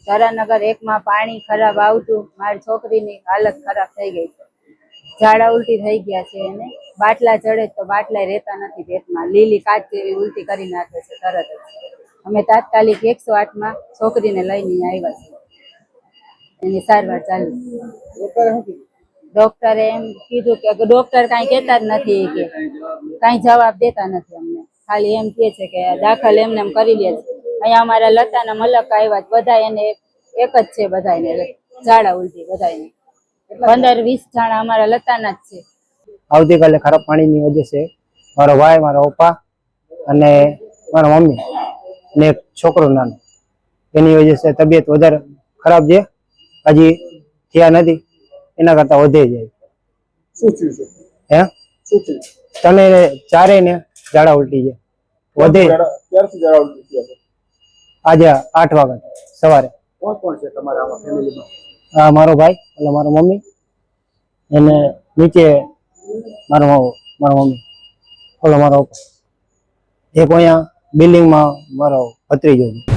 ધરાનગર 1 માં પાણી ખરાબ આવતું, મારી છોકરીની હાલત ખરાબ થઈ ગઈ છે. ઝાડા ઉલટી થઈ ગયા છે એને. બાટલા ચડે તો બાટલા રહેતા નથી પેટમાં, લીલી કાચ જેવી ઉલટી કરી નાખે છે તરત જ. અમે તાત્કાલિક 108 માં છોકરીને લઈને આવ્યા છીએ. એની સારવાર ચાલુ. ડોક્ટરે એમ કીધું કે ડોક્ટર કાંઈ કહેતા જ નથી, કે કાંઈ જવાબ દેતા નથી અમને. ખાલી એમ કહે છે કે દાખલ એમને એમ કરી લે છે. અહીંયા અમારા લતાના મલક આવ્યા, બધા એને એક જ છે, બધાને ઝાડા ઉલટી બધાને 15-20 જણા અમારા લતાના જ છે. આવતીકાલે ખરાબ પાણીની વજહ છે મારો ભાઈ, મારા પપ્પા અને મારા મમ્મી અને એક છોકરો નાનો, એની વજહ છે તબિયત વધારે ખરાબ છે. હજી થયા નથી, એના કરતા વધે જાય. શું થયું છે? હે શું થયું? તને ચારે ને ઝાડા ઉલટી છે વધે. ક્યારથી ઝાડા ઉલટી થયા છે? આજે 8 વાગે સવારે. કોણ કોણ છે તમારા આમાં ફેમિલીમાં? મારો ભાઈ એટલે મારો મમ્મી, એને નીચે મારો મમ્મી, ઓલો મારો પપ્પા, એક અહીંયા બિલ્ડિંગમાં મારો ભત્રીજો છે.